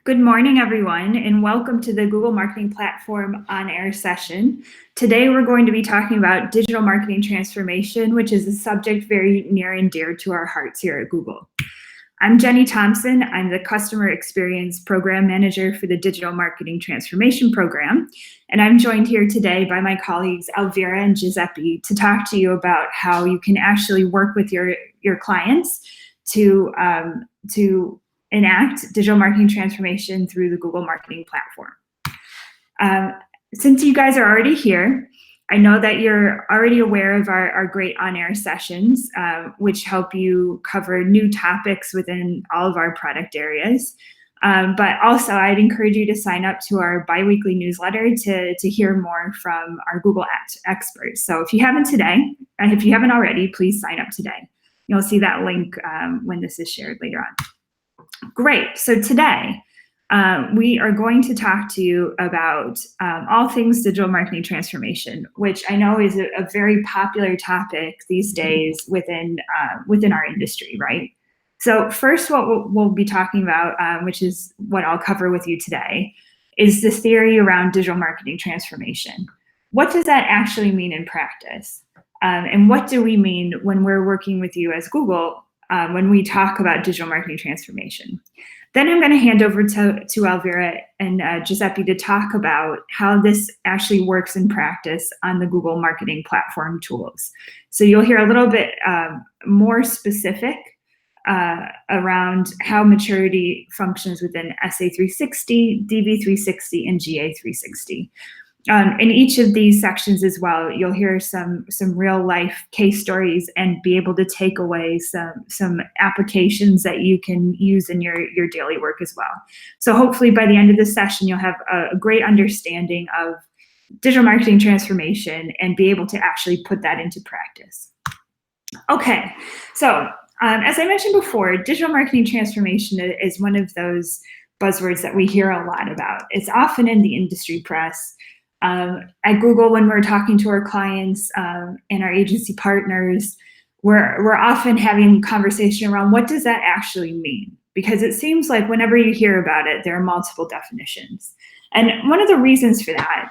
Good morning, everyone, and welcome to the Google Marketing Platform on-air session. Today, we're going to be talking about digital marketing transformation, which is a subject very near and dear to our hearts here at Google. I'm Jenny Thompson. I'm the Customer Experience Program Manager for the Digital Marketing Transformation Program, and I'm joined here today by my colleagues Elvira and Giuseppe to talk to you about how you can actually work with your clients to enact digital marketing transformation through the Google Marketing Platform. Since you guys are already here, I know that you're already aware of our great on-air sessions, which help you cover new topics within all of our product areas. But also, I'd encourage you to sign up to our biweekly newsletter to hear more from our Google experts. So if you haven't already, please sign up today. You'll see that link when this is shared later on. Great. So today, we are going to talk to you about all things digital marketing transformation, which I know is a very popular topic these days within our industry, right? So first, what we'll be talking about, which is what I'll cover with you today, is this theory around digital marketing transformation. What does that actually mean in practice? And what do we mean when we're working with you as Google when we talk about digital marketing transformation? Then I'm going to hand over to Elvira and Giuseppe to talk about how this actually works in practice on the Google Marketing Platform tools. So you'll hear a little bit more specific around how maturity functions within SA360, DV360, and GA360. In each of these sections as well, you'll hear some real life case stories and be able to take away some applications that you can use in your daily work as well. So hopefully by the end of this session, you'll have a great understanding of digital marketing transformation and be able to actually put that into practice. Okay, so as I mentioned before, digital marketing transformation is one of those buzzwords that we hear a lot about. It's often in the industry press. At Google, when we're talking to our clients and our agency partners, we're often having conversation around what does that actually mean? Because it seems like whenever you hear about it, there are multiple definitions. And one of the reasons for that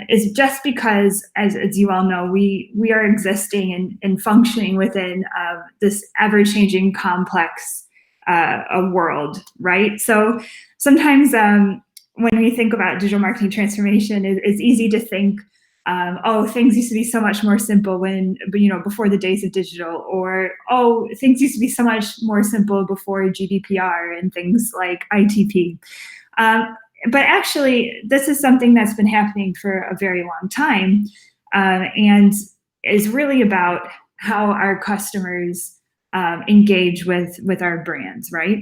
is just because, as you all know, we are existing and functioning within this ever-changing, complex world, right? So sometimes when we think about digital marketing transformation, it's easy to think, things used to be so much more simple before the days of digital, or things used to be so much more simple before GDPR and things like ITP. But actually, this is something that's been happening for a very long time, and is really about how our customers engage with our brands, right?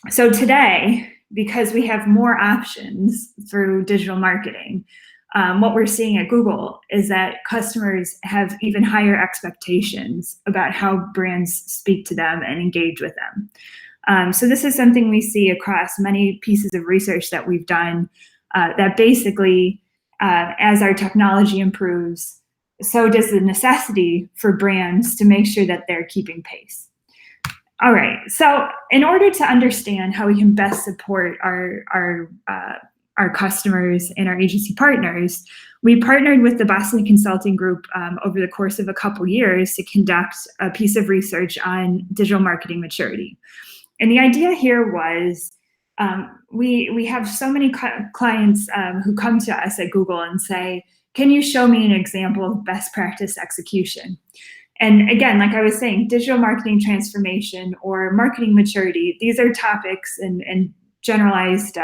So today, because we have more options through digital marketing, what we're seeing at Google is that customers have even higher expectations about how brands speak to them and engage with them. So this is something we see across many pieces of research that we've done, that basically, as our technology improves, so does the necessity for brands to make sure that they're keeping pace. All right, so in order to understand how we can best support our customers and our agency partners, we partnered with the Boston Consulting Group over the course of a couple years to conduct a piece of research on digital marketing maturity. And the idea here was we have so many clients who come to us at Google and say, can you show me an example of best practice execution? And again, like I was saying, digital marketing transformation or marketing maturity, these are topics and generalized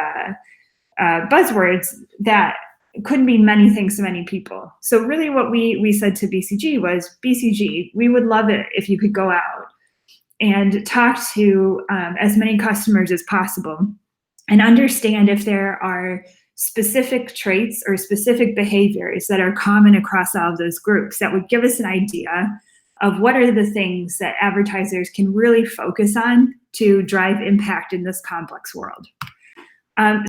buzzwords that could mean many things to many people. So really what we said to BCG was, BCG, we would love it if you could go out and talk to as many customers as possible and understand if there are specific traits or specific behaviors that are common across all of those groups that would give us an idea of what are the things that advertisers can really focus on to drive impact in this complex world.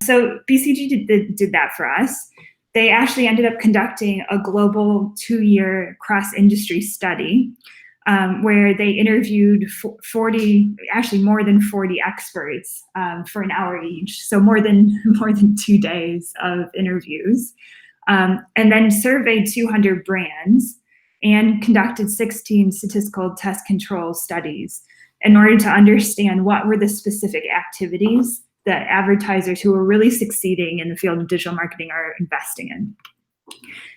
So BCG did that for us. They actually ended up conducting a global 2-year cross-industry study where they interviewed 40, actually more than 40 experts for an hour each, so more than 2 days of interviews, and then surveyed 200 brands and conducted 16 statistical test control studies in order to understand what were the specific activities that advertisers who are really succeeding in the field of digital marketing are investing in.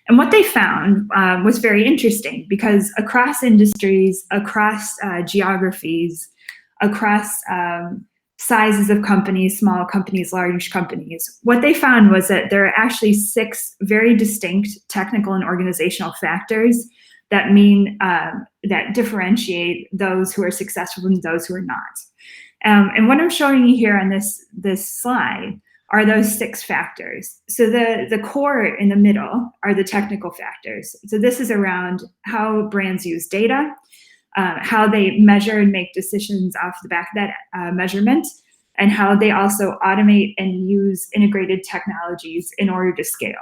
And what they found was very interesting, because across industries, across geographies, across sizes of companies, small companies, large companies, what they found was that there are actually 6 very distinct technical and organizational factors that mean that differentiate those who are successful from those who are not. And what I'm showing you here on this slide are those 6 factors. So the core in the middle are the technical factors. So this is around how brands use data, how they measure and make decisions off the back of that measurement, and how they also automate and use integrated technologies in order to scale.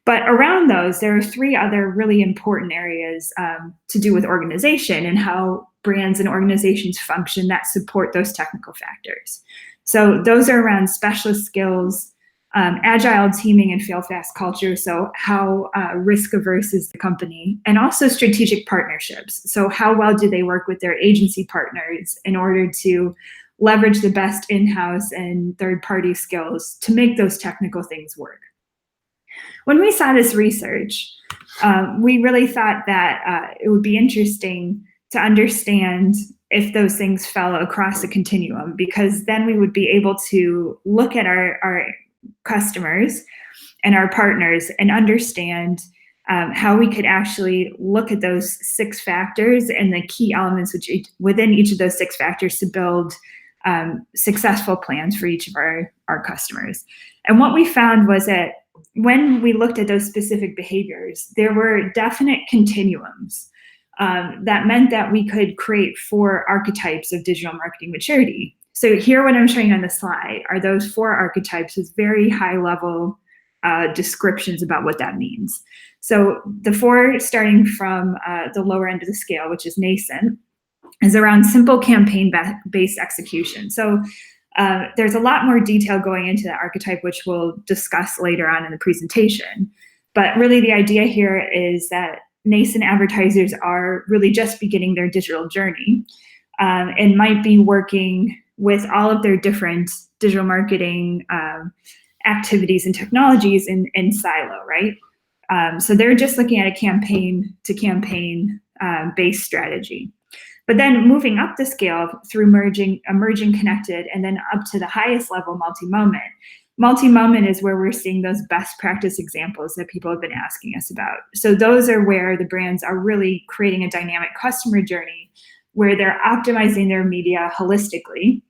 But around those, there are 3 other really important areas to do with organization and how brands and organizations function that support those technical factors. So those are around specialist skills, agile teaming and fail-fast culture, so how risk-averse is the company, and also strategic partnerships. So how well do they work with their agency partners in order to leverage the best in-house and third-party skills to make those technical things work. When we saw this research, we really thought that it would be interesting to understand if those things fell across a continuum, because then we would be able to look at our customers and our partners and understand how we could actually look at those 6 factors and the key elements within each of those 6 factors to build successful plans for each of our customers. And what we found was that when we looked at those specific behaviors, there were definite continuums. That meant that we could create 4 archetypes of digital marketing maturity. So here, what I'm showing on the slide are those 4 archetypes with very high level descriptions about what that means. So the 4, starting from the lower end of the scale, which is nascent, is around simple campaign-based execution. So there's a lot more detail going into that archetype, which we'll discuss later on in the presentation. But really the idea here is that nascent advertisers are really just beginning their digital journey and might be working with all of their different digital marketing activities and technologies in silo, right? So they're just looking at a campaign-to-campaign based strategy. But then moving up the scale through emerging, connected, and then up to the highest level, multi-moment. Multi-moment is where we're seeing those best practice examples that people have been asking us about. So those are where the brands are really creating a dynamic customer journey where they're optimizing their media holistically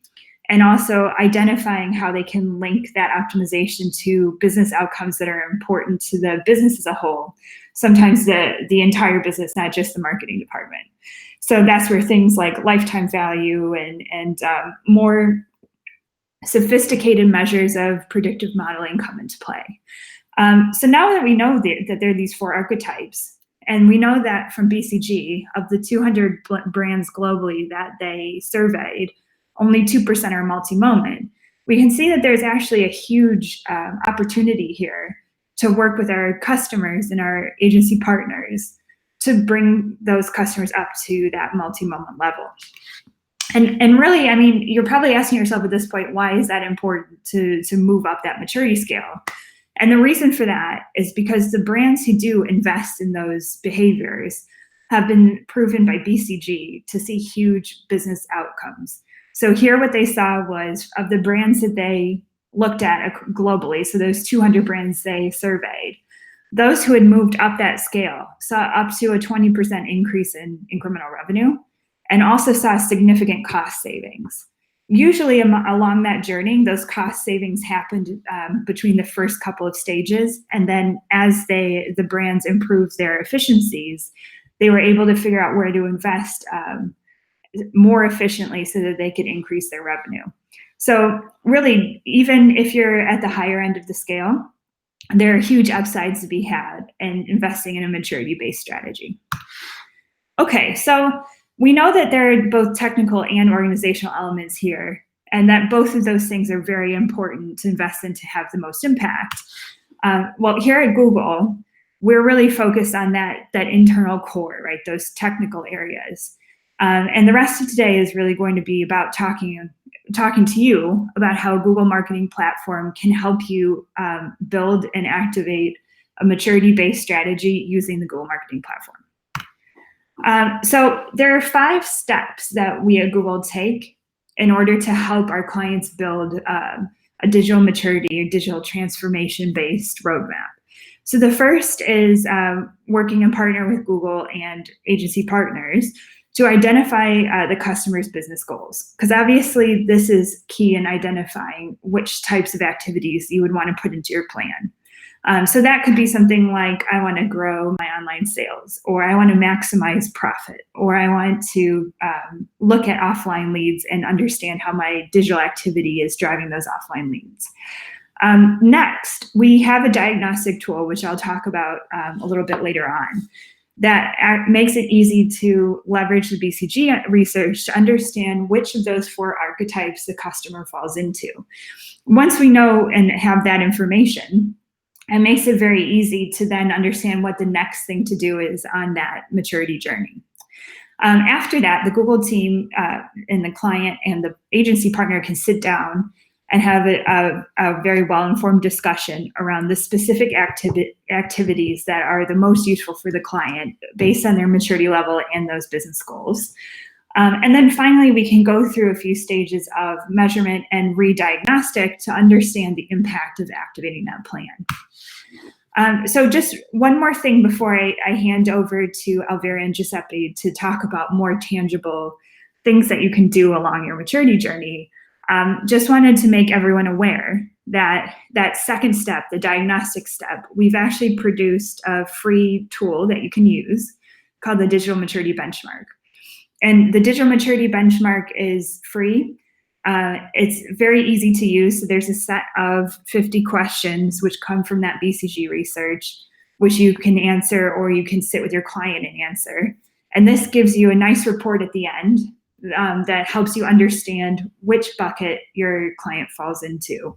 and also identifying how they can link that optimization to business outcomes that are important to the business as a whole. Sometimes the entire business, not just the marketing department. So that's where things like lifetime value and more sophisticated measures of predictive modeling come into play. So now that we know that there are these 4 archetypes, and we know that from BCG, of the 200 brands globally that they surveyed, only 2% are multi-moment, we can see that there's actually a huge opportunity here to work with our customers and our agency partners to bring those customers up to that multi-moment level. And really, I mean, you're probably asking yourself at this point, why is that important to move up that maturity scale? And the reason for that is because the brands who do invest in those behaviors have been proven by BCG to see huge business outcomes. So here what they saw was, of the brands that they looked at globally, so those 200 brands they surveyed, those who had moved up that scale saw up to a 20% increase in incremental revenue and also saw significant cost savings. Usually along that journey, those cost savings happened between the first couple of stages, and then as the brands improved their efficiencies, they were able to figure out where to invest more efficiently so that they could increase their revenue. So really, even if you're at the higher end of the scale, there are huge upsides to be had in investing in a maturity-based strategy. Okay, so we know that there are both technical and organizational elements here, and that both of those things are very important to invest in to have the most impact. Well, here at Google, we're really focused on that internal core, right? Those technical areas, and the rest of today is really going to be about talking to you about how Google Marketing Platform can help you build and activate a maturity-based strategy using the Google Marketing Platform. So there are 5 steps that we at Google take in order to help our clients build a digital maturity or digital transformation based roadmap. So the first is working in partner with Google and agency partners to identify the customer's business goals. Because obviously this is key in identifying which types of activities you would want to put into your plan. So that could be something like, I want to grow my online sales, or I want to maximize profit, or I want to look at offline leads and understand how my digital activity is driving those offline leads. Next, we have a diagnostic tool, which I'll talk about a little bit later on, that makes it easy to leverage the BCG research to understand which of those 4 archetypes the customer falls into. Once we know and have that information, it makes it very easy to then understand what the next thing to do is on that maturity journey. After that, the Google team and the client and the agency partner can sit down and have a very well-informed discussion around the specific activities that are the most useful for the client based on their maturity level and those business goals. And then finally, we can go through a few stages of measurement and re-diagnostic to understand the impact of activating that plan. So just one more thing before I hand over to Elvira and Giuseppe to talk about more tangible things that you can do along your maturity journey. Just wanted to make everyone aware that that second step, the diagnostic step, we've actually produced a free tool that you can use called the Digital Maturity Benchmark. And the Digital Maturity Benchmark is free. It's very easy to use. So there's a set of 50 questions which come from that BCG research, which you can answer or you can sit with your client and answer. And this gives you a nice report at the end that helps you understand which bucket your client falls into.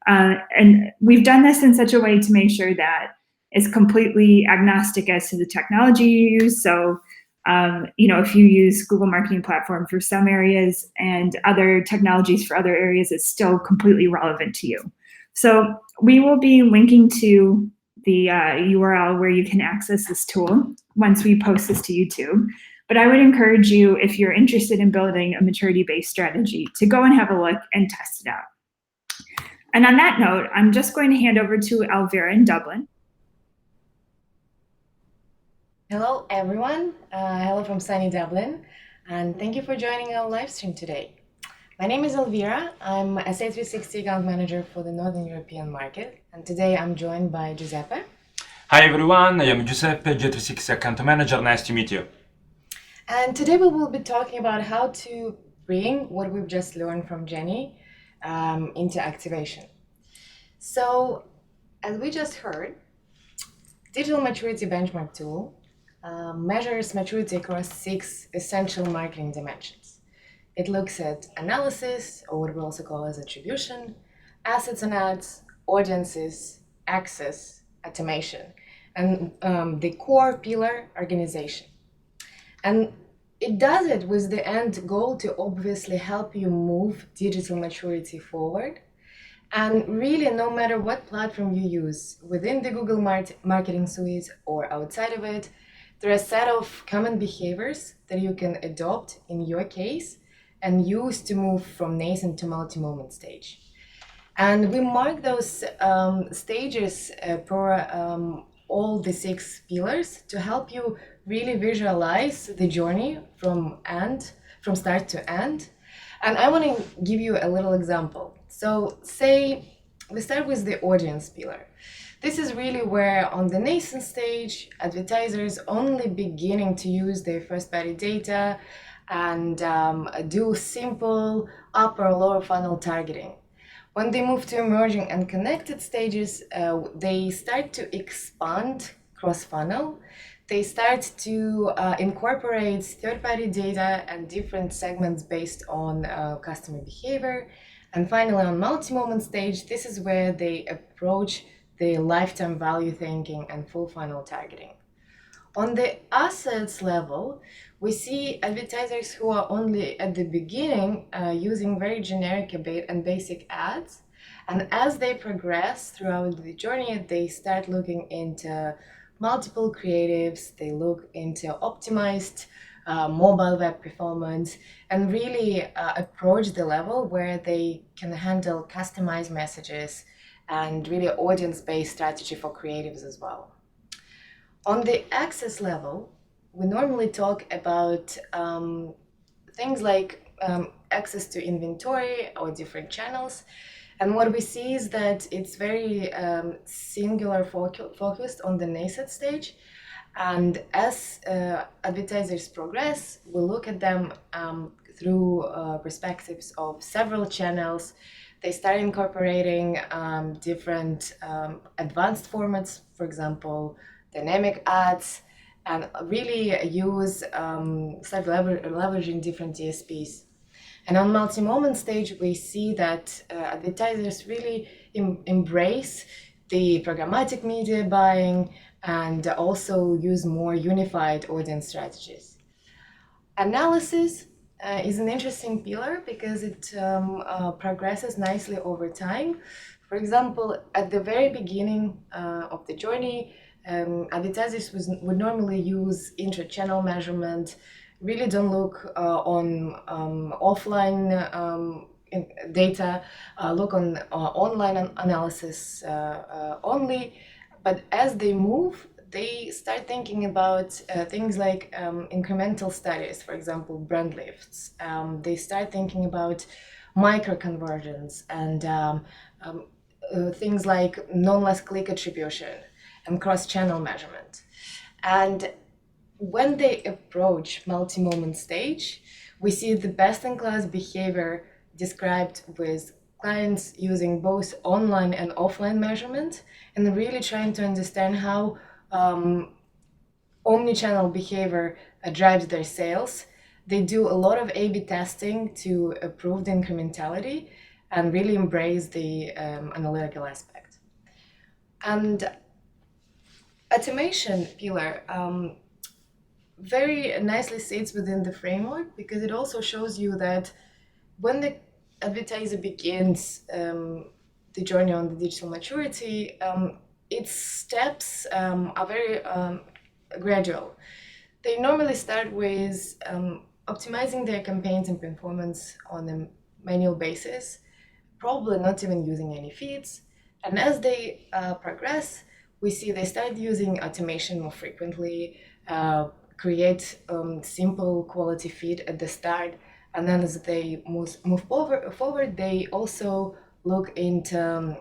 And we've done this in such a way to make sure that it's completely agnostic as to the technology you use. So if you use Google Marketing Platform for some areas and other technologies for other areas, it's still completely relevant to you. So we will be linking to the URL where you can access this tool once we post this to YouTube. But I would encourage you, if you're interested in building a maturity-based strategy, to go and have a look and test it out. And on that note, I'm just going to hand over to Elvira in Dublin. Hello, everyone. Hello from sunny Dublin, and thank you for joining our live stream today. My name is Elvira. I'm a Sales 360 account manager for the Northern European market, and today I'm joined by Giuseppe. Hi, everyone. I am Giuseppe, J360 account manager. Nice to meet you. And today we will be talking about how to bring what we've just learned from Jenny into activation. So, as we just heard, Digital Maturity Benchmark tool measures maturity across 6 essential marketing dimensions. It looks at analysis, or what we also call as attribution, assets and ads, audiences, access, automation, and the core pillar, organization. And it does it with the end goal to obviously help you move digital maturity forward. And really, no matter what platform you use, within the Google Marketing Suite or outside of it, there are a set of common behaviors that you can adopt in your case and use to move from nascent to multi-moment stage. And we mark those stages per all the 6 pillars to help you really visualize the journey from start to end. And I want to give you a little example. So say we start with the audience pillar. This is really where on the nascent stage, advertisers only beginning to use their first-party data and do simple upper or lower funnel targeting. When they move to emerging and connected stages, they start to expand cross-funnel. they start to incorporate third-party data and different segments based on customer behavior. And finally, on multi-moment stage, this is where they approach the lifetime value thinking and full funnel targeting. On the assets level, we see advertisers who are only at the beginning using very generic and basic ads. And as they progress throughout the journey, they start looking into multiple creatives, they look into optimized mobile web performance, and really approach the level where they can handle customized messages and really audience-based strategy for creatives as well. On the access level, we normally talk about things like access to inventory or different channels. And what we see is that it's very singular focused on the nascent stage. And as advertisers progress, we look at them through perspectives of several channels. They start incorporating different advanced formats, for example, dynamic ads, and really use start leveraging different DSPs. And on multi-moment stage, we see that advertisers really embrace the programmatic media buying and also use more unified audience strategies. Analysis is an interesting pillar because it progresses nicely over time. For example, at the very beginning of the journey, advertisers would normally use intra-channel measurement, really don't look on offline data, look on online analysis only. But as they move, they start thinking about things like incremental studies, for example, brand lifts. They start thinking about micro conversions and things like non-last click attribution and cross-channel measurement. And when they approach multi-moment stage, we see the best-in-class behavior described with clients using both online and offline measurement and really trying to understand how omni-channel behavior drives their sales. They do a lot of A/B testing to improve the incrementality and really embrace the analytical aspect. And automation pillar very nicely sits within the framework because it also shows you that when the advertiser begins the journey on the digital maturity, its steps are very gradual. They normally start with optimizing their campaigns and performance on a manual basis, probably not even using any feeds. And as they progress, we see they start using automation more frequently, create simple quality feed at the start, and then as they move forward, they also look into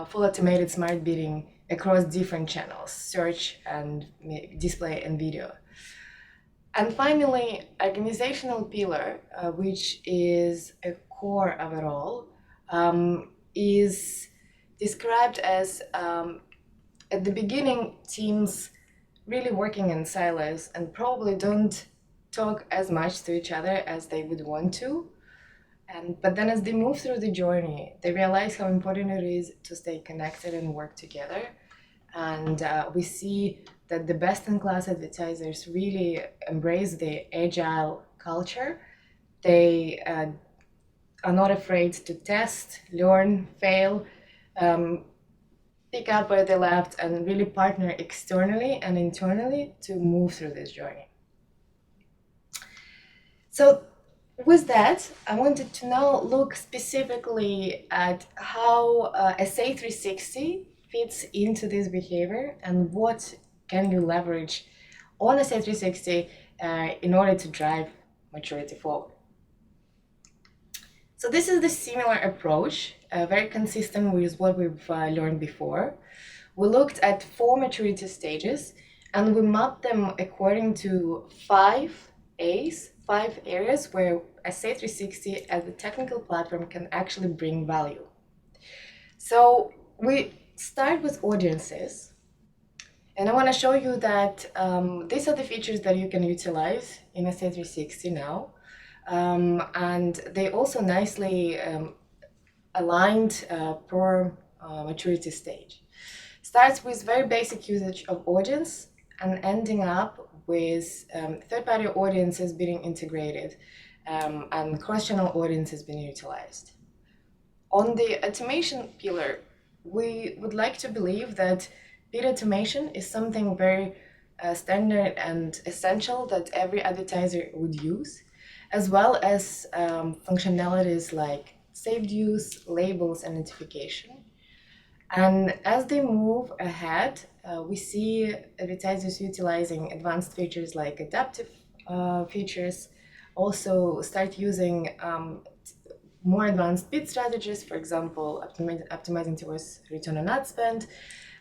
full automated smart bidding across different channels, search and display and video. And finally, organizational pillar, which is a core of it all, is described as at the beginning, teams really working in silos and probably don't talk as much to each other as they would want to. But then as they move through the journey, they realize how important it is to stay connected and work together. And we see that the best-in-class advertisers really embrace the agile culture. They are not afraid to test, learn, fail, pick up where they left, and really partner externally and internally to move through this journey. So with that, I wanted to now look specifically at how SA360 fits into this behavior and what can you leverage on SA360 in order to drive maturity forward. So this is the similar approach, very consistent with what we've learned before. We looked at 4 maturity stages and we mapped them according to 5 A's, 5 areas where SA360 as a technical platform can actually bring value. So we start with audiences. And I want to show you that these are the features that you can utilize in SA360 now. And they also nicely aligned per maturity stage. Starts with very basic usage of audience and ending up with third-party audiences being integrated and cross-channel audiences being utilized. On the automation pillar, we would like to believe that bid automation is something very standard and essential that every advertiser would use, as well as functionalities like saved use, labels, and notification. And as they move ahead, we see advertisers utilizing advanced features like adaptive features, also start using more advanced bid strategies, for example, optimizing towards return on ad spend,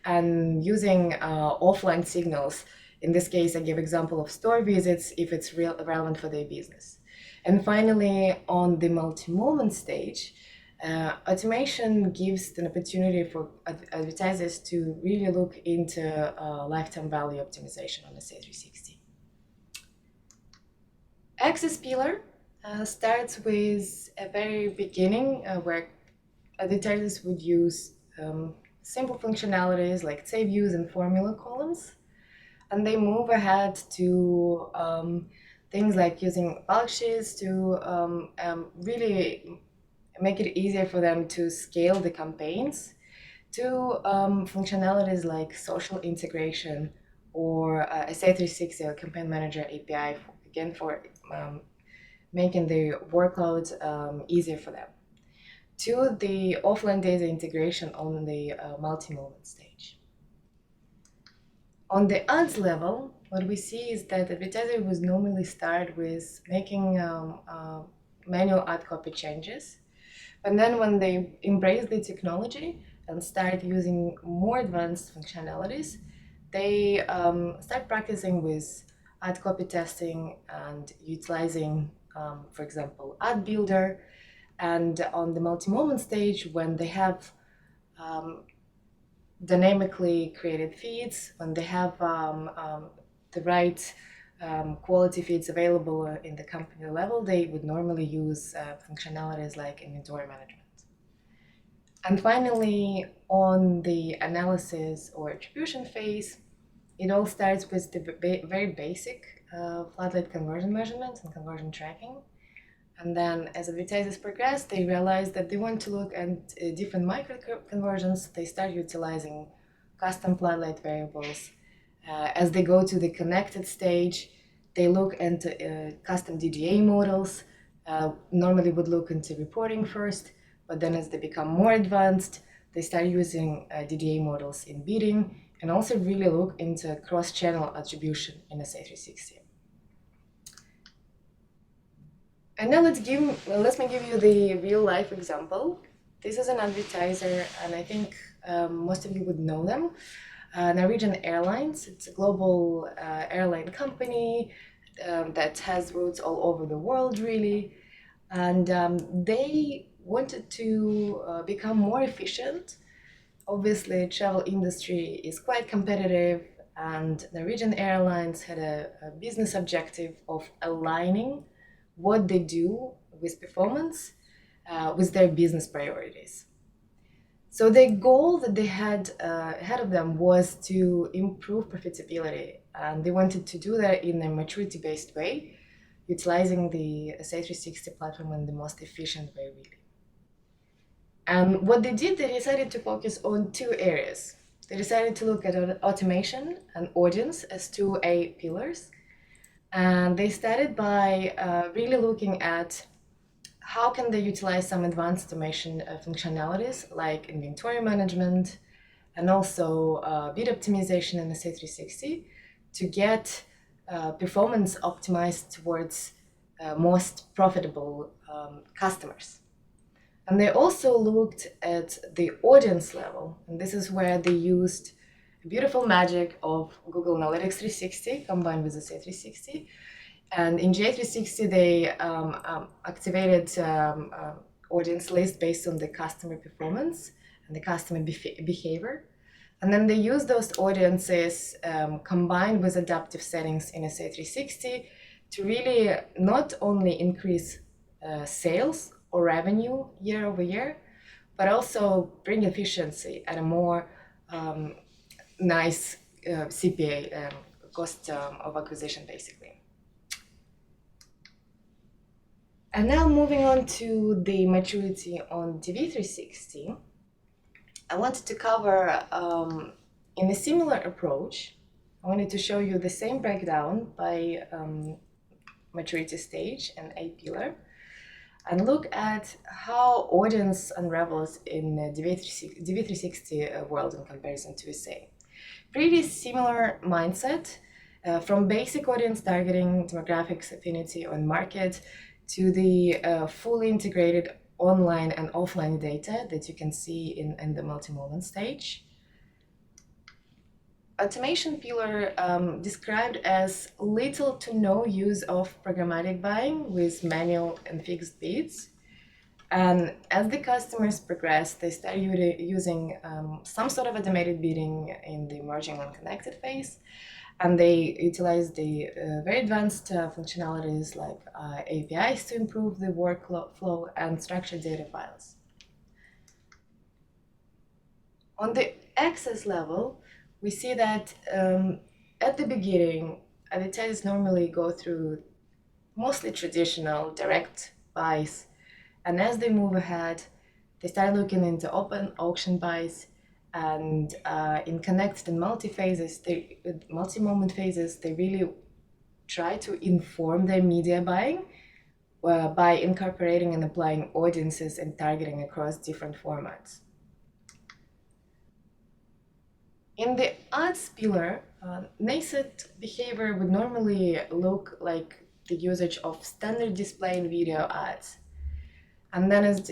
and using offline signals. In this case, I give example of store visits if it's relevant for their business. And finally, on the multi-moment stage, automation gives an opportunity for advertisers to really look into lifetime value optimization on the SA360. Access pillar starts with a very beginning where advertisers would use simple functionalities like save use and formula columns, and they move ahead to things like using bulk sheets to really make it easier for them to scale the campaigns, to functionalities like social integration or SA360 or Campaign Manager API, again for making the workloads easier for them, to the offline data integration on the multi-moment stage. On the ads level, what we see is that advertisers would normally start with making manual ad copy changes, but then when they embrace the technology and start using more advanced functionalities, they start practicing with ad copy testing and utilizing, for example, ad builder. And on the multi-moment stage, when they have dynamically created feeds, when they have the right quality feeds available in the company level, they would normally use functionalities like inventory management. And finally, on the analysis or attribution phase, it all starts with the very basic floodlight conversion measurements and conversion tracking. And then as advertisers progress, they realize that they want to look at different micro conversions. They start utilizing custom floodlight variables. As they go to the connected stage, they look into custom DDA models. Normally would look into reporting first, but then as they become more advanced, they start using DDA models in bidding and also really look into cross-channel attribution in SA360. And now let me give you the real life example. This is an advertiser, and I think most of you would know them. Norwegian Airlines. It's a global airline company that has routes all over the world, really. And they wanted to become more efficient. Obviously, travel industry is quite competitive, and Norwegian Airlines had a business objective of aligning what they do with performance with their business priorities. So the goal that they had ahead of them was to improve profitability, and they wanted to do that in a maturity-based way, utilizing the SA360 platform in the most efficient way, really. And what they did, they decided to focus on two areas. They decided to look at automation and audience as two A pillars. And they started by really looking at how can they utilize some advanced automation functionalities like inventory management and also bid optimization in the SA360 to get performance optimized towards most profitable customers. And they also looked at the audience level, and this is where they used beautiful magic of Google Analytics 360 combined with the SA360. And in GA360, they activated audience list based on the customer performance and the customer behavior. And then they use those audiences combined with adaptive settings in SA360 to really not only increase sales or revenue year over year, but also bring efficiency at a more nice CPA, cost of acquisition, basically. And now moving on to the maturity on DV360, I wanted to cover in a similar approach. I wanted to show you the same breakdown by maturity stage and A pillar, and look at how audience unravels in DV360 world in comparison to SA. Pretty similar mindset from basic audience targeting, demographics, affinity on market, to the fully integrated online and offline data that you can see in the multi-moment stage. Automation pillar described as little to no use of programmatic buying with manual and fixed bids. And as the customers progress, they start using some sort of automated bidding in the emerging unconnected phase. And they utilize the very advanced functionalities like APIs to improve the workflow and structured data files. On the access level, we see that at the beginning, advertisers normally go through mostly traditional direct buys. And as they move ahead, they start looking into open auction buys, and in connected and multi-moment phases, they really try to inform their media buying by incorporating and applying audiences and targeting across different formats. In the ads pillar, nascent behavior would normally look like the usage of standard display and video ads. And then as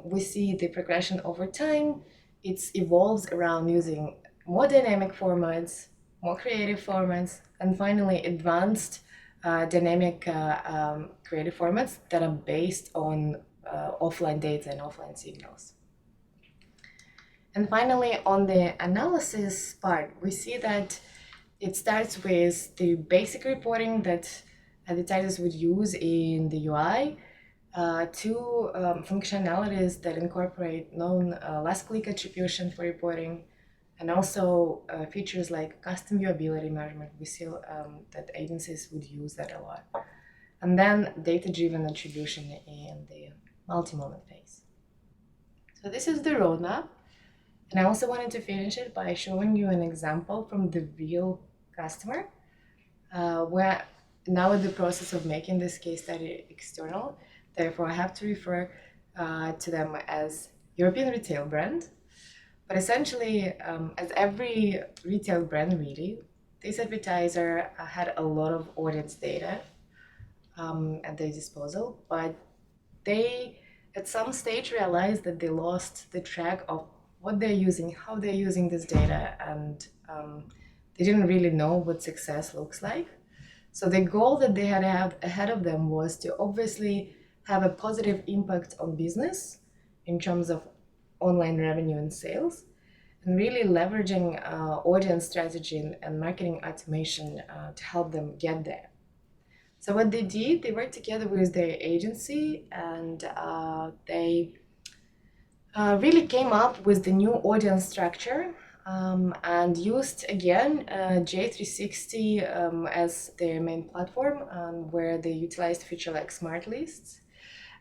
we see the progression over time, it evolves around using more dynamic formats, more creative formats, and finally advanced dynamic creative formats that are based on offline data and offline signals. And finally, on the analysis part, we see that it starts with the basic reporting that advertisers would use in the UI, to functionalities that incorporate known last click attribution for reporting, and also features like custom viewability measurement. We see that agencies would use that a lot. And then data-driven attribution in the multi-moment phase. So this is the roadmap. And I also wanted to finish it by showing you an example from the real customer, where now in the process of making this case study external. Therefore, I have to refer to them as European retail brand. But essentially, as every retail brand really, this advertiser had a lot of audience data at their disposal, but they at some stage realized that they lost the track of what they're using, how they're using this data, and they didn't really know what success looks like. So the goal that they had ahead of them was to obviously have a positive impact on business in terms of online revenue and sales, and really leveraging audience strategy and marketing automation to help them get there. So what they did, they worked together with their agency, and they really came up with the new audience structure and used again J360 as their main platform, where they utilized feature like smart lists.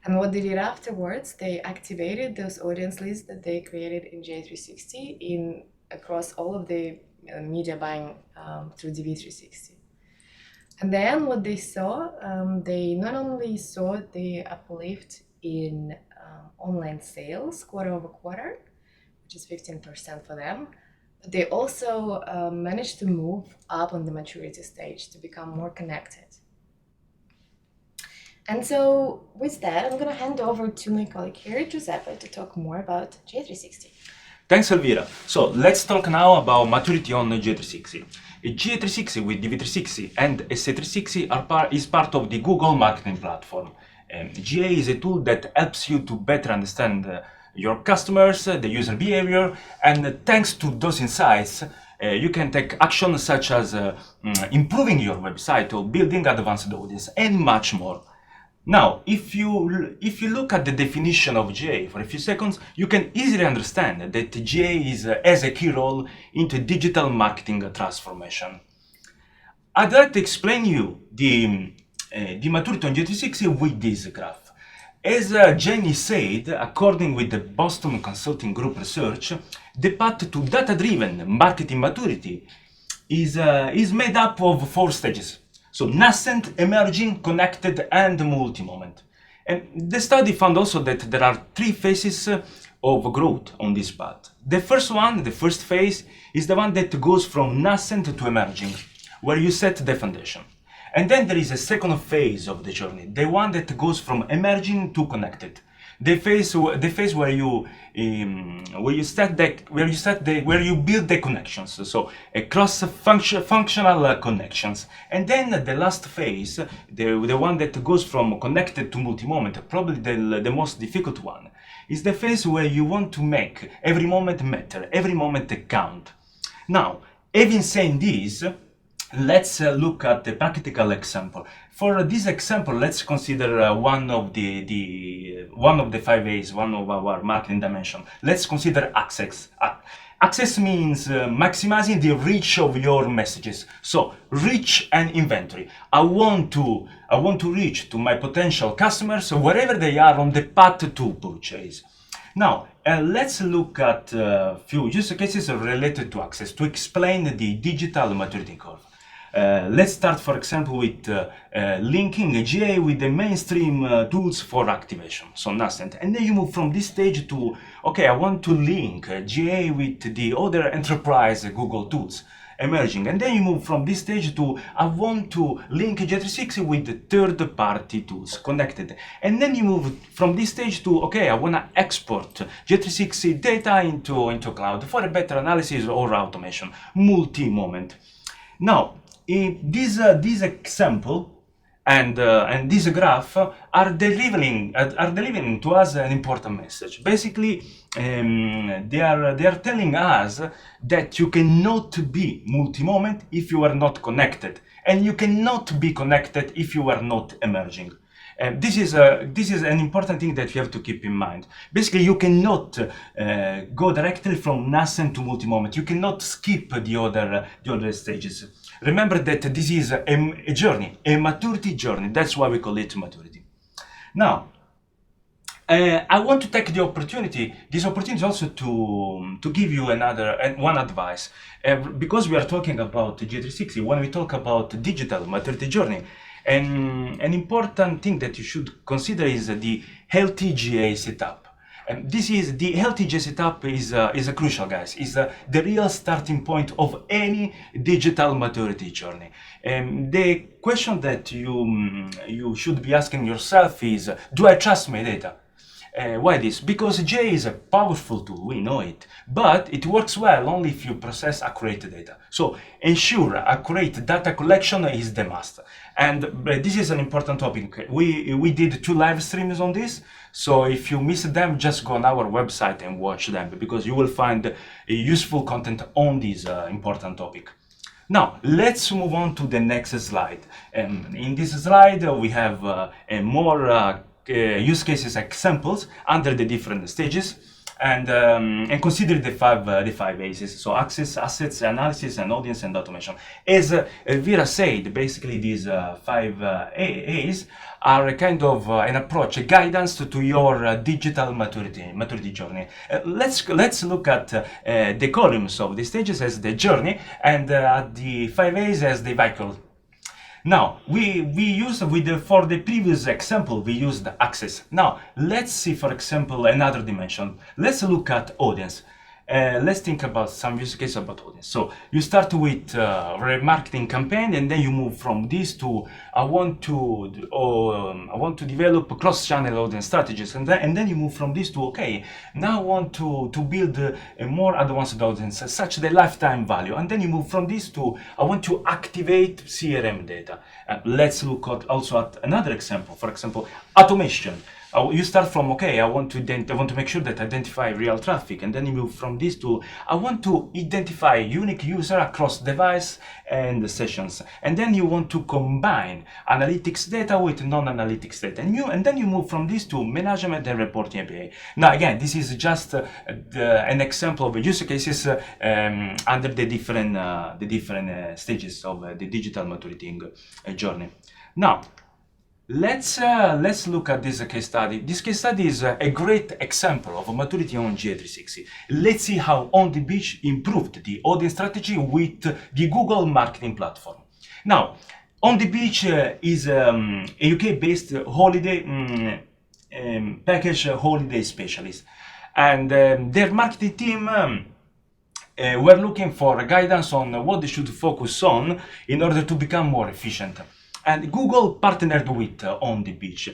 And what they did afterwards, they activated those audience lists that they created in J360 across all of the media buying through DV360. And then what they saw, they not only saw the uplift in online sales quarter over quarter, which is 15% for them, but they also managed to move up on the maturity stage to become more connected. And so with that, I'm going to hand over to my colleague here, Giuseppe, to talk more about J360. Thanks, Elvira. So let's talk now about maturity on J360. J360 with DV360 and SA360 is part of the Google Marketing Platform. GA is a tool that helps you to better understand your customers, the user behavior, and thanks to those insights, you can take action such as improving your website or building advanced audience and much more. Now, if you look at the definition of GA for a few seconds, you can easily understand that GA has a key role into digital marketing transformation. I'd like to explain you the maturity on GA360 with this graph. As Jenny said, according with the Boston Consulting Group research, the path to data-driven marketing maturity is made up of 4 stages. So nascent, emerging, connected, and multi-moment. And the study found also that there are 3 phases of growth on this path. The first phase, is the one that goes from nascent to emerging, where you set the foundation. And then there is a second phase of the journey, the one that goes from emerging to connected. The phase where you build the connections, so cross functional connections. And then the last phase, the one that goes from connected to multi-moment, probably the most difficult one, is the phase where you want to make every moment matter, every moment count. Now, having said this, let's look at the practical example. For this example, let's consider one of the 5 A's, one of our marketing dimension. Let's consider access. Access means maximizing the reach of your messages. So reach and inventory. I want to reach to my potential customers wherever they are on the path to purchase. Now, let's look at a few use cases related to access to explain the digital maturity curve. Let's start, for example, with linking GA with the mainstream tools for activation, so nascent. And then you move from this stage to, okay, I want to link GA with the other enterprise Google tools, emerging. And then you move from this stage to, I want to link GA360 with the third-party tools, connected. And then you move from this stage to, okay, I want to export GA360 data into cloud for a better analysis or automation, multi-moment. Now, this example and this graph are delivering to us an important message. Basically, they are telling us that you cannot be multi-moment if you are not connected, and you cannot be connected if you are not emerging. This is an important thing that you have to keep in mind. Basically, you cannot go directly from nascent to multi-moment. You cannot skip the other stages. Remember that this is a journey, a maturity journey. That's why we call it maturity. Now, I want to take this opportunity also to give you one advice. Because we are talking about G360, when we talk about digital maturity journey, and an important thing that you should consider is the healthy GA setup. And the healthy GA setup is a crucial, guys. Is the real starting point of any digital maturity journey. The question that you should be asking yourself is, do I trust my data? Why this? Because GA is a powerful tool, we know it, but it works well only if you process accurate data. So ensure accurate data collection is the must. And this is an important topic. We did 2 live streams on this, so if you missed them, just go on our website and watch them, because you will find useful content on this important topic. Now, let's move on to the next slide. In this slide, we have more use cases examples under the different stages, and consider the five A's. So access, assets, analysis, and audience and automation. As Vera said, basically these 5 A's are a kind of an approach, a guidance to your digital maturity journey. Let's look at the columns of the stages as the journey, and at the 5 A's as the vehicle. Now, for the previous example, we used access. Now, let's see, for example, another dimension. Let's look at audience. Let's think about some use case about audience. So you start with remarketing campaign, and then you move from this to I want to develop cross-channel audience strategies, and then you move from this to okay, now I want to build a more advanced audience, such the lifetime value, and then you move from this to I want to activate CRM data. Let's look also at another example. For example, automation. You start from, okay, I want to make sure that I identify real traffic, and then you move from this to, I want to identify unique user across device and sessions, and then you want to combine analytics data with non-analytics data, and then you move from this to management and reporting API. Now again, this is just an example of use cases under the different stages of the digital maturity journey. Now, let's look at this case study. This case study is a great example of maturity on GA360. Let's see how On the Beach improved the audience strategy with the Google marketing platform. Now, On the Beach is a UK-based holiday package holiday specialist, and their marketing team were looking for guidance on what they should focus on in order to become more efficient. And Google partnered with On the Beach.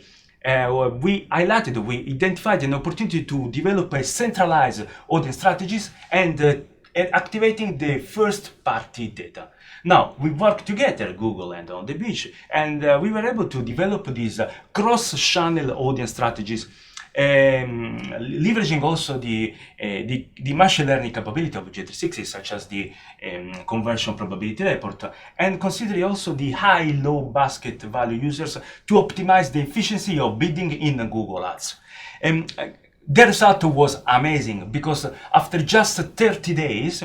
We identified an opportunity to develop a centralized audience strategies and activating the first-party data. Now, we worked together, Google and On the Beach, and we were able to develop these cross-channel audience strategies, leveraging also the machine learning capability of GA360, such as the conversion probability report, and considering also the high-low basket value users to optimize the efficiency of bidding in Google Ads. The result was amazing because after just 30 days,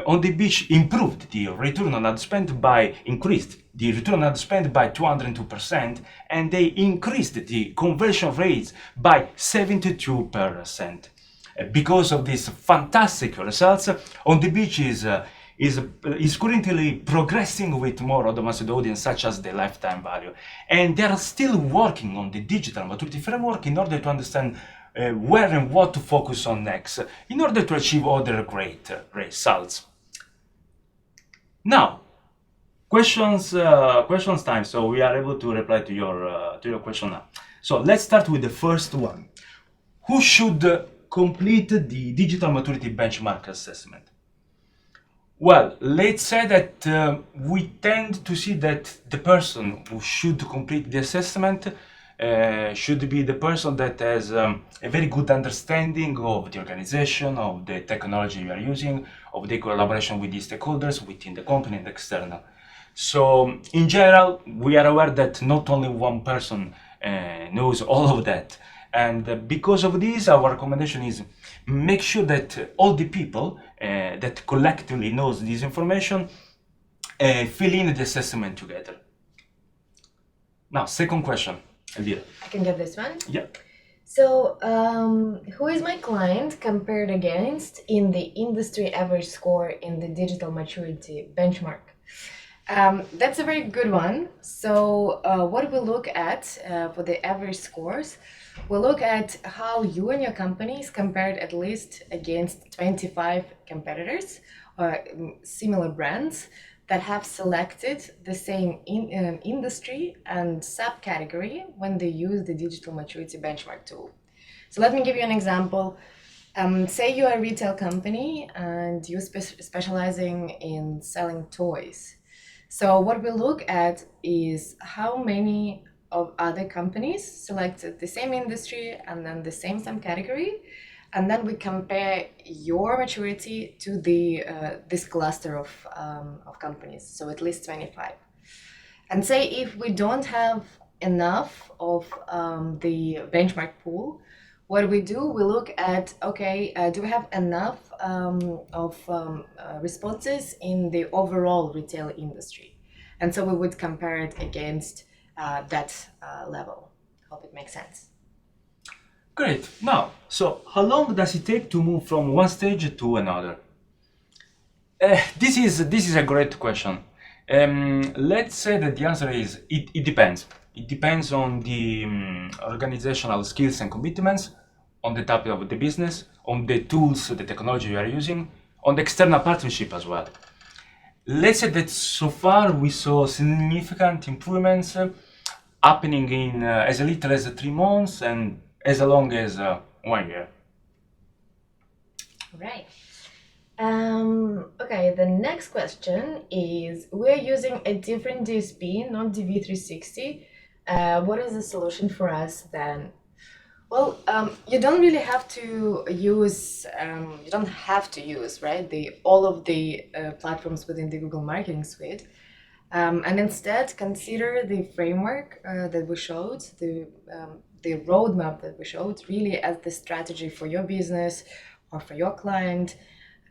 On the Beach increased the return on ad spend by 202%, and they increased the conversion rates by 72%. Because of these fantastic results, On the Beach is currently progressing with more advanced audience, such as the lifetime value, and they are still working on the digital maturity framework in order to understand where and what to focus on next in order to achieve other great results. Now, questions time. So we are able to reply to your question now. So let's start with the first one. Who should complete the digital maturity benchmark assessment? Well, let's say that we tend to see that the person who should complete the assessment should be the person that has a very good understanding of the organization, of the technology we are using, of the collaboration with the stakeholders within the company and external. So in general, we are aware that not only one person knows all of that. And because of this, our recommendation is make sure that all the people that collectively knows this information fill in the assessment together. Now, second question. Elvira. I can get this one. Yeah. So, who is my client compared against in the industry average score in the digital maturity benchmark? That's a very good one. So, what we look at for the average scores, we look at how you and your company is compared at least against 25 competitors or similar brands that have selected the same industry and subcategory when they use the digital maturity benchmark tool. So let me give you an example. Say you're a retail company and you're specializing in selling toys. So what we look at is how many of other companies selected the same industry and then the same subcategory, and then we compare your maturity to the this cluster of companies, so at least 25. And say if we don't have enough of the benchmark pool, what we do, we look at, okay, do we have enough of responses in the overall retail industry? And so we would compare it against that level. Hope it makes sense. Great. Now, so how long does it take to move from one stage to another? This is a great question. Let's say that the answer is it depends. It depends on the organizational skills and commitments, on the type of the business, on the tools, the technology you are using, on the external partnership as well. Let's say that so far we saw significant improvements happening in as little as 3 months and as long as 1 year. Right. Okay, the next question is, we're using a different DSP, not DV360. What is the solution for us then? Well, you don't really have to use, you don't have to use, right, all of the platforms within the Google Marketing Suite. And instead, consider the framework that we showed, the roadmap that we showed, really as the strategy for your business or for your client.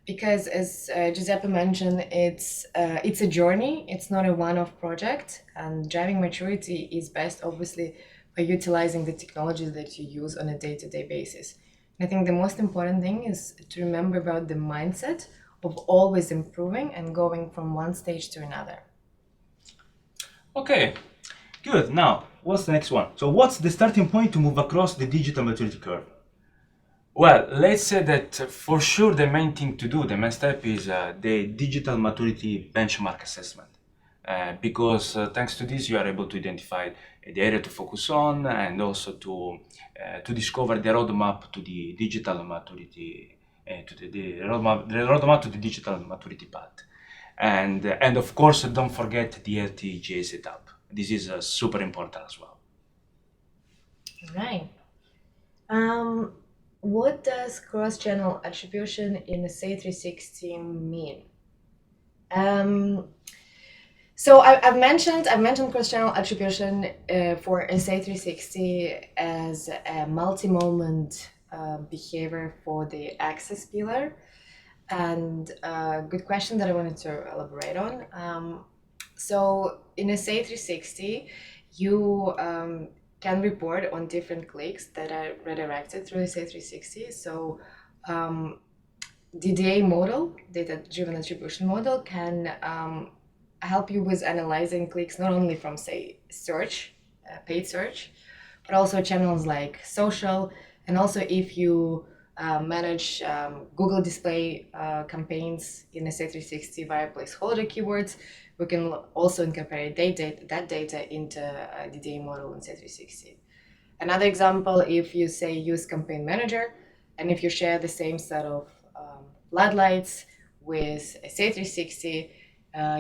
Because as Giuseppe mentioned, it's a journey. It's not a one-off project, and driving maturity is best, obviously, by utilizing the technologies that you use on a day-to-day basis. And I think the most important thing is to remember about the mindset of always improving and going from one stage to another. Okay, good. Now, what's the next one? So what's the starting point to move across the digital maturity curve? Well, let's say that for sure the main thing to do, the main step is the digital maturity benchmark assessment. Because thanks to this, you are able to identify the area to focus on and also to discover the roadmap to the digital maturity, the roadmap to the digital maturity path. And of course, don't forget the LTGA setup. This is super important as well. Right. What does cross-channel attribution in SA360 mean? So I've mentioned cross-channel attribution for SA360 as a multi-moment behavior for the access pillar, and a good question that I wanted to elaborate on. So in SA360, you can report on different clicks that are redirected through SA360. So DDA model, data-driven attribution model, can help you with analyzing clicks not only from, say, search, paid search, but also channels like social, and also if you manage Google display campaigns in SA360 via placeholder keywords, we can also incorporate that data into DDA model in SA360. Another example, if you say use Campaign Manager, and if you share the same set of floodlights with SA360,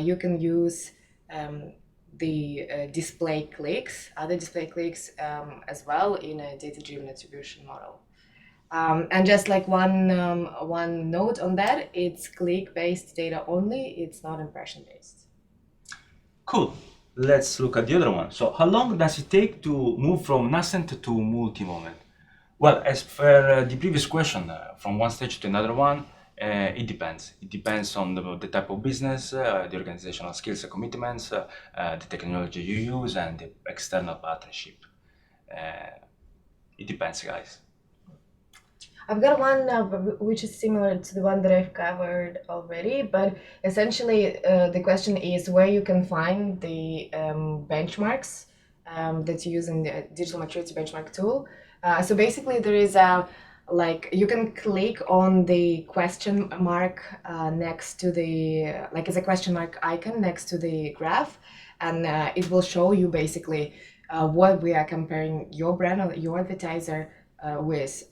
you can use the display clicks, other display clicks as well in a data-driven attribution model. And just like one note on that, it's click-based data only, it's not impression-based. Cool. Let's look at the other one. So how long does it take to move from nascent to multi-moment? Well, as per the previous question, from one stage to another one, it depends. It depends on the type of business, the organizational skills and commitments, the technology you use, and the external partnership. It depends, guys. I've got one which is similar to the one that I've covered already, but essentially the question is where you can find the benchmarks that you use in the digital maturity benchmark tool. So basically there is you can click on the question mark next to the, like as a question mark icon next to the graph, and it will show you basically what we are comparing your brand or your advertiser with.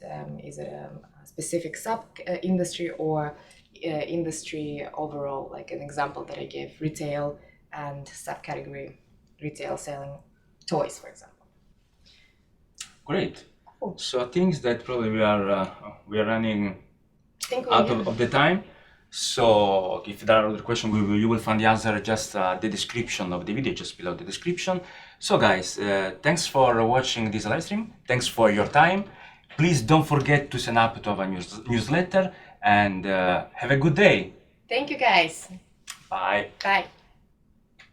Is it a specific sub industry or industry overall? Like an example that I gave, retail and subcategory retail selling toys, for example. Great. Cool. So I think that probably we are running out of the time. So if there are other questions, you will find the answer just the description of the video, just below the description. So guys, thanks for watching this live stream. Thanks for your time. Please don't forget to sign up to our newsletter, and have a good day. Thank you, guys. Bye. Bye.